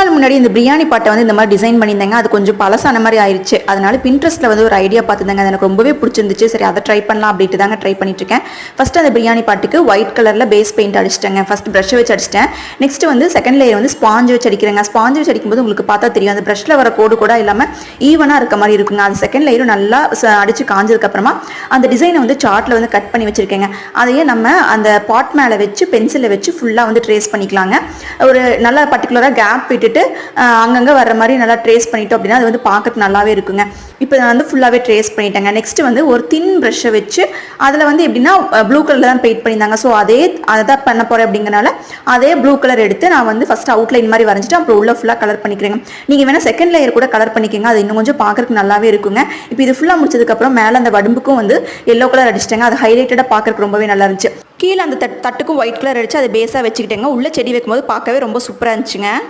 நாள் முன்னாடி இந்த பிரியாணி பாட்டை வந்து இந்த மாதிரி டிசைன் பண்ணியிருந்தாங்க. அது கொஞ்சம் பழசான மாதிரி ஆயிடுச்சு. அதனால Pinterestல வந்து ஒரு ஐடியா பார்த்துருந்தாங்க. அது எனக்கு ரொம்பவே பிடிச்சிருந்துச்சு. சரி அதை ட்ரை பண்ணலாம் அப்படின்ட்டு தாங்க ட்ரை பண்ணிட்டு இருக்கேன். ஃபர்ஸ்ட் அந்த பிரியாணி பாட்டுக்கு ஒயிட் கலர்ல பேஸ் பெயிண்ட் அடிச்சிட்டேங்க. ஃபர்ஸ்ட் ப்ரஷ் வச்சு அடிச்சிட்டேன். நெக்ஸ்ட் வந்து செகண்ட் லேயர் வந்து ஸ்பாஞ்ச் வச்சு அடிக்கிறேங்க. ஸ்பாஞ்ச் வச்சு அடிக்கும்போது உங்களுக்கு பார்த்தா தெரியும், அந்த ப்ரஷ்ல வர கோடு கூட இல்லாம ஈவனா இருக்க மாதிரி இருக்குங்க. அது செகண்ட் லேயரும் நல்லா அடிச்சு காஞ்சதுக்கு அப்புறமா அந்த டிசைனை வந்து சார்ட்ல வந்து கட் பண்ணி வச்சிருக்கேங்க. அதையே நம்ம அந்த பாட் மேல வச்சு பென்சிலை வச்சு ஃபுல்லா வந்து ட்ரேஸ் பண்ணிக்கலாங்க. ஒரு நல்ல பர்டிகுலரா கேப் விட்டுட்டு அங்கங்கே வர்ற மாதிரி நல்லா ட்ரேஸ் பண்ணிட்டோம் அப்படின்னா அது வந்து பார்க்கறதுக்கு நல்லாவே இருக்குங்க. இப்போ நான் வந்து ஃபுல்லாகவே ட்ரேஸ் பண்ணிட்டேங்க. நெக்ஸ்ட் வந்து ஒரு தின் ப்ரஷ்ஷை வச்சு அதில் வந்து எப்படின்னா ப்ளூ கலரில் தான் பெயிண்ட் பண்ணியிருந்தாங்க. ஸோ அதை தான் பண்ண போகிறேன் அப்படிங்கிறனால அதே ப்ளூ கலர் எடுத்து நான் வந்து ஃபஸ்ட் அவுட்லைன் மாதிரி வரைஞ்சிட்டு அப்புறம் உள்ள ஃபுல்லாக கலர் பண்ணிக்கிறேங்க. நீங்கள் வேணால் செகண்ட் லேயர் கூட கலர் பண்ணிக்கோங்க. அது இன்னும் கொஞ்சம் பார்க்கறதுக்கு நல்லாவே இருக்குங்க. இப்போ இது ஃபுல்லாக முடிச்சதுக்கப்புறம் மேலே அந்த வடும்புக்கும் வந்து எல்லோ கலர் அடிச்சிட்டேங்க. அது ஹைலைட்டடாக பார்க்கறதுக்கு ரொம்பவே நல்லா இருந்துச்சு. கீழே அந்த தட்டுக்கும் ஒயிட் கலர் அடிச்சு அதை பேஸாக வச்சுக்கிட்டேங்க. உள்ள செடி வைக்கும்போது பார்க்கவே ரொம்ப சூப்பராக இருந்துச்சுங்க.